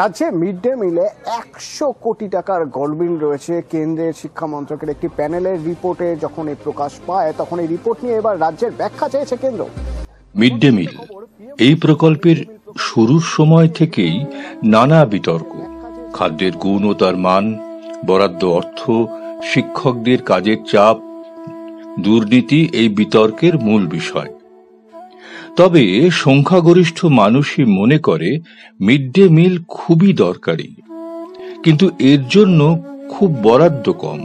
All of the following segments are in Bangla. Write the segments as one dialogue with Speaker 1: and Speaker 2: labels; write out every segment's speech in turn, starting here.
Speaker 1: রাজ্যে মিড ডে মিলে 100 কোটি টাকার গরমিল রয়েছে। কেন্দ্রের শিক্ষা মন্ত্রকের একটি প্যানেলের রিপোর্টে যখন এই প্রকাশ পায় তখন এই রিপোর্ট নিয়ে এবার রাজ্যের ব্যাখ্যা চেয়েছে কেন্দ্র।
Speaker 2: মিড ডে মিল এই প্রকল্পের শুরুর সময় থেকেই নানা বিতর্ক। খাদ্যের গুণ ও তার মান, বরাদ্দ অর্থ, শিক্ষকদের কাজের চাপ, দুর্নীতি এই বিতর্কের মূল বিষয়। তবে সংখ্যাগরিষ্ঠ মানুষই মনে করে মিড ডে মিল খুবই দরকারি, কিন্তু এর জন্য খুব বরাদ্দ কম।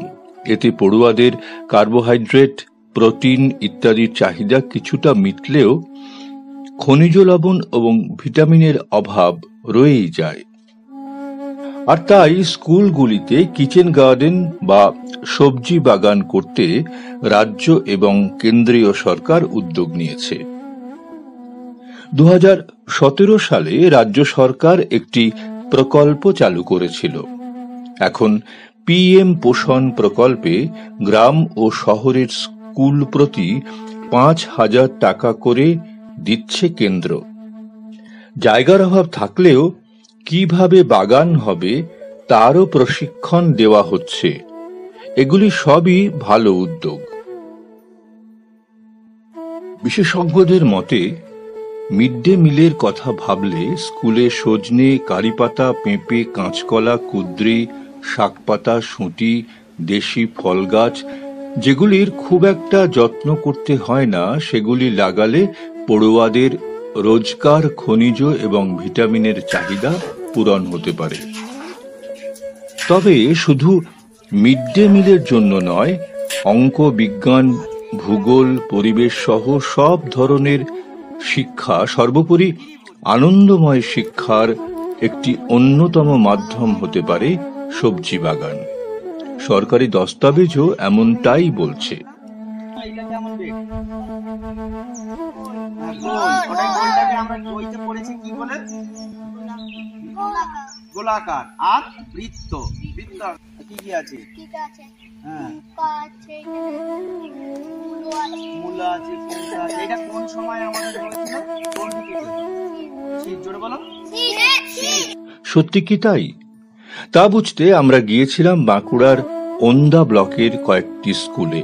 Speaker 2: এতে পড়ুয়াদের কার্বোহাইড্রেট, প্রোটিন ইত্যাদির চাহিদা কিছুটা মিটলেও খনিজ লবণ এবং ভিটামিনের অভাব রয়েই যায়। আর তাই স্কুলগুলিতে কিচেন গার্ডেন বা সবজি বাগান করতে রাজ্য এবং কেন্দ্রীয় সরকার উদ্যোগ নিয়েছে। 2017 সালে রাজ্য সরকার একটি প্রকল্প চালু করেছিল। এখন পিএম পোষণ প্রকল্পে গ্রাম ও শহরের স্কুল প্রতি 5,000 টাকা করে দিচ্ছে কেন্দ্র। জায়গার অভাব থাকলেও কিভাবে বাগান হবে তারও প্রশিক্ষণ দেওয়া হচ্ছে। এগুলি সবই ভালো উদ্যোগ। বিশেষজ্ঞদের মতে মিড ডে মিলের কথা ভাবলে স্কুলে সজনে, কারিপাতা, পেঁপে, কাঁচকলা, কুদ্রি, শাকপাতা, শুঁটি, দেশি ফল গাছ যেগুলির খুব একটা যত্ন করতে হয় না, সেগুলি লাগালে পড়ুয়াদের রোজকার খনিজ এবং ভিটামিনের চাহিদা পূরণ হতে পারে। তবে শুধু মিড ডে মিলের জন্য নয়, অঙ্ক, বিজ্ঞান, ভূগোল, পরিবেশ সহ সব ধরনের শিক্ষা, সর্বোপরি আনন্দময় শিক্ষার একটি অন্যতম মাধ্যম হতে পারে সবজি বাগান। সরকারি দস্তাবেজও এমনটাই বলছে।
Speaker 3: গোলাকার আর বৃত্ত। বৃত্ত কি কি আছে? হ্যাঁ, মূলা আছে, কুমড়া আছে। এটা কোন সময় আমাদের হয়েছিল? কোন ঋতুতে? শীত। জোরে বলো।
Speaker 2: সত্যি কি তাই? তা বুঝতে আমরা গিয়েছিলাম বাঁকুড়ার ওন্দা ব্লকের কয়েকটি স্কুলে।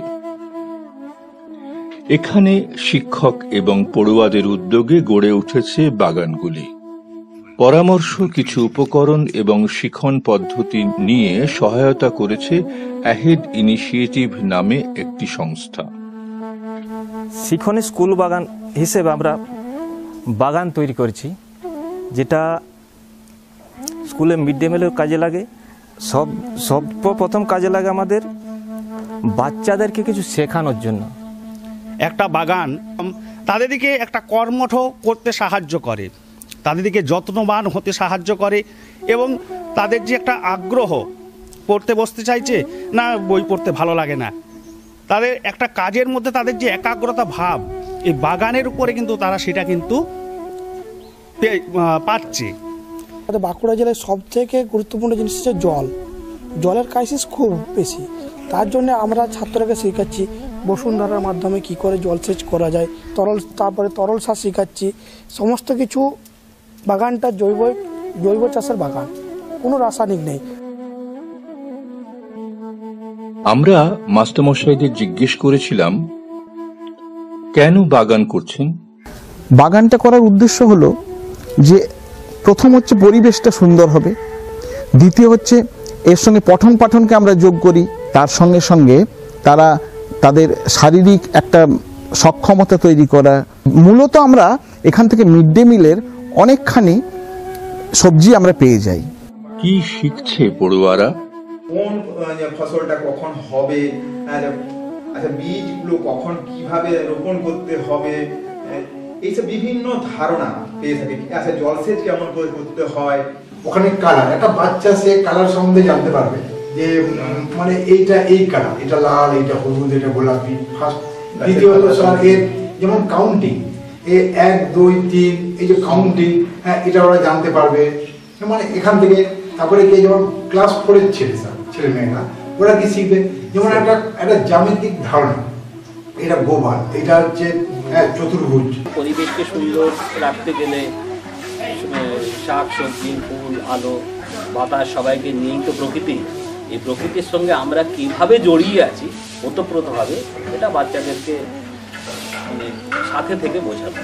Speaker 2: এখানে শিক্ষক এবং পড়ুয়াদের উদ্যোগে গড়ে উঠেছে বাগানগুলি। পরামর্শ, কিছু উপকরণ এবং শিখন পদ্ধতি নিয়ে সহায়তা করেছে অ্যাহেড ইনিশিয়েটিভ নামে একটি সংস্থা।
Speaker 4: শিখনে স্কুল বাগান হিসেবে আমরা বাগান তৈরি করেছি, যেটা স্কুলে মিড ডে মিলের কাজে লাগে। সর্বপ্রথম কাজে লাগে আমাদের বাচ্চাদেরকে কিছু শেখানোর জন্য।
Speaker 5: একটা বাগান তাদেরকে একটা কর্মঠ করতে সাহায্য করে, তাদেরকে যত্নবান হতে সাহায্য করে, এবং তাদের যে একটা আগ্রহ, পড়তে বসতে চাইছে না, বই পড়তে ভালো লাগে না, তাদের একটা কাজের মধ্যে তাদের যে একাগ্রতা ভাব, এই বাগানের উপরে কিন্তু তারা সেটা কিন্তু পাচ্ছে।
Speaker 6: বাঁকুড়া জেলায় সবথেকে গুরুত্বপূর্ণ জিনিস হচ্ছে জল। জলের ক্রাইসিস খুব বেশি। তার জন্য আমরা ছাত্রকে শেখাচ্ছি বসুন্ধরার মাধ্যমে কি করে জলসেচ করা যায়, তারপরে তরল সার শেখাচ্ছি। সমস্ত কিছু বাগানটা জৈব চাষের বাগান, কোনো রাসায়নিক নেই।
Speaker 2: আমরা মাস্টারমশাইদের জিজ্ঞেস করেছিলাম কেন বাগান করছেন।
Speaker 7: বাগানটা করার উদ্দেশ্য হলো যে প্রথম হচ্ছে পরিবেশটা সুন্দর হবে, দ্বিতীয় হচ্ছে এর সঙ্গে পঠন পাঠনকে আমরা যোগ করি, তার সঙ্গে সঙ্গে তারা তাদের শারীরিক একটা সক্ষমতা তৈরি করা। মূলত আমরা এখান থেকে মিড ডে মিলের অনেকখানি সবজি আমরা পেয়ে যাই।
Speaker 2: কি শিখছে পড়ুয়ারা?
Speaker 8: কোন ফসলটা কখন হবে, আচ্ছা বীজগুলো কখন কিভাবে রোপণ করতে হবে, এইসব বিভিন্ন ধারণা পেয়ে থাকে। আচ্ছা জলসেচ কেমন করে করতে হয়।
Speaker 9: ওখানে কালার, একটা বাচ্চা সে কালার সম্বন্ধে জানতে পারবে যে মানে এইটা এই কালার, এটা লাল, এইটা হলুদ, এটা গোলাপি। ফার্স্ট। দ্বিতীয়ত স্যার এর যেমন কাউন্টিং, 1 2 3 এই যে কাউন্টিং, হ্যাঁ এটা ওরা জানতে পারবে। মানে এখান থেকে তারপরে কি যেমন ক্লাস 4-এর ছেলে মেয়েরা ওরা কি শিখবে, যেমন একটা জ্যামিতিক ধারণা, এটা গোবাল, এটা হচ্ছে চতুর্ভুজ।
Speaker 3: পরিবেশকে সুন্দর রাখতে গেলে
Speaker 10: শাক সবজি ফুল আলো বাতাস সবাইকে নিয়েই তো প্রকৃতি। এই প্রকৃতির সঙ্গে আমরা কিভাবে জড়িয়ে আছি ওতপ্রোতভাবে, এটা বাচ্চাদেরকে মানে সাথে থেকে বোঝানো।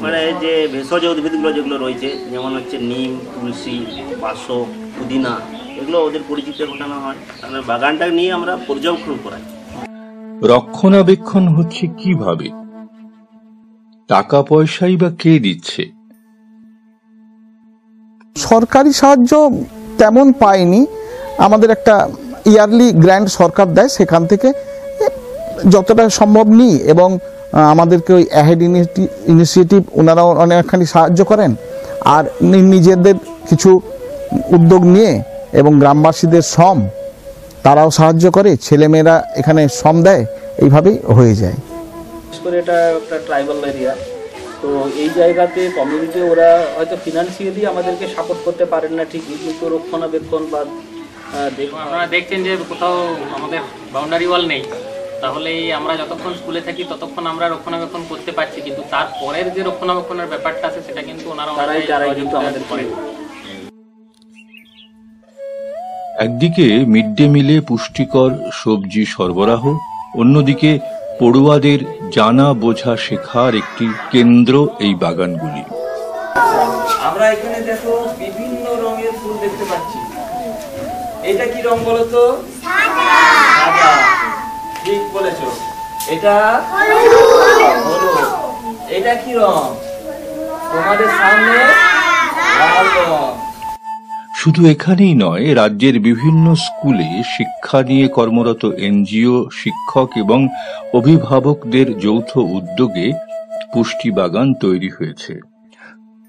Speaker 11: মানে যে ভেষজ উদ্ভিদগুলো যেগুলো রয়েছে, যেমন হচ্ছে নিম, তুলসী, বাসক, পুদিনা, এগুলো ওদের পরিচিত ঘটানো হয়। তাহলে বাগানটা নিয়ে আমরা পর্যবেক্ষণ করাই।
Speaker 2: রক্ষণাবেক্ষণ হচ্ছে কিভাবে? টাকা পয়সাই বা কে দিচ্ছে?
Speaker 7: সরকারি সাহায্য তেমন পাইনি। আমাদের একটা ইয়ারলি গ্র্যান্ট সরকার দেয়, সেখান থেকে যতটা সম্ভব নিই এবং আমাদেরকে ওই অ্যাহেড ইনিশিয়েটিভ ওনারাও অনেকখানি সাহায্য করেন। আর নিজেদের কিছু উদ্যোগ নিয়ে এবং গ্রামবাসীদের শ্রম তারাও সাহায্য করে, ছেলেমেয়েরা এখানে শ্রম দেয়, এইভাবেই হয়ে যায়।
Speaker 10: বিশেষ করে এটা একটা ট্রাইবাল এরিয়া, তো এই জায়গাতে কমিউনিটি ওরা হয়তো ফিনান্সিয়ালি আমাদেরকে সাপোর্ট করতে পারেন না ঠিকই, কিন্তু রক্ষণাবেক্ষণ বা
Speaker 12: আপনারা দেখছেন যে কোথাও আমাদের বাউন্ডারি ওয়াল নেই, তাহলে আমরা যতক্ষণ স্কুলে থাকি ততক্ষণ আমরা রক্ষণাবেক্ষণ করতে পারছি, কিন্তু তারপরের যে রক্ষণাবেক্ষণের ব্যাপারটা আছে সেটা কিন্তু ওনারা
Speaker 10: কিন্তু আমাদের করেন।
Speaker 2: একদিকে মিড ডে মিলে পুষ্টিকর সবজি সরবরাহ, অন্যদিকে পড়ুয়াদের জানা বোঝা শেখার একটি কেন্দ্র এই বাগানগুলি।
Speaker 3: আমরা এখানে দেখো বিভিন্ন রঙের ফুল দেখতে পাচ্ছি। এটা কি রং বলো তো? সাদা। ঠিক বলেছো। এটা হলুদ। এটা কি রং? তোমাদের সামনে লাল রং।
Speaker 2: শুধু এখানেই নয়, রাজ্যের বিভিন্ন স্কুলে শিক্ষা নিয়ে কর্মরত এনজিও, শিক্ষক এবং অভিভাবকদের যৌথ উদ্যোগে পুষ্টি বাগান তৈরি হয়েছে।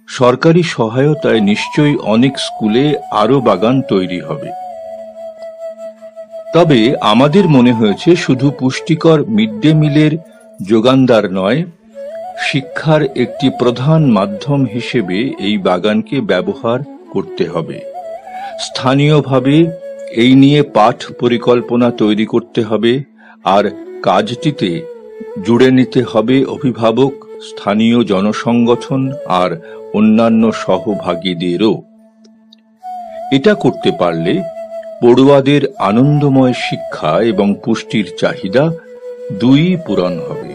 Speaker 2: সরকারি সহায়তায় নিশ্চয়ই অনেক স্কুলে আরো বাগান তৈরি হবে। তবে আমাদের মনে হয়েছে শুধু পুষ্টিকর মিড ডে মিলের যোগানদার নয়, শিক্ষার একটি প্রধান মাধ্যম হিসেবে এই বাগানকে ব্যবহার করতে হবে। স্থানীয়ভাবে এই নিয়ে পাঠ পরিকল্পনা তৈরি করতে হবে, আর কাজটিতে জুড়ে নিতে হবে অভিভাবক, স্থানীয় জনসংগঠন আর অন্যান্য সহভাগীদেরও। এটা করতে পারলে পড়ুয়াদের আনন্দময় শিক্ষা এবং পুষ্টির চাহিদা দুই পূরণ হবে।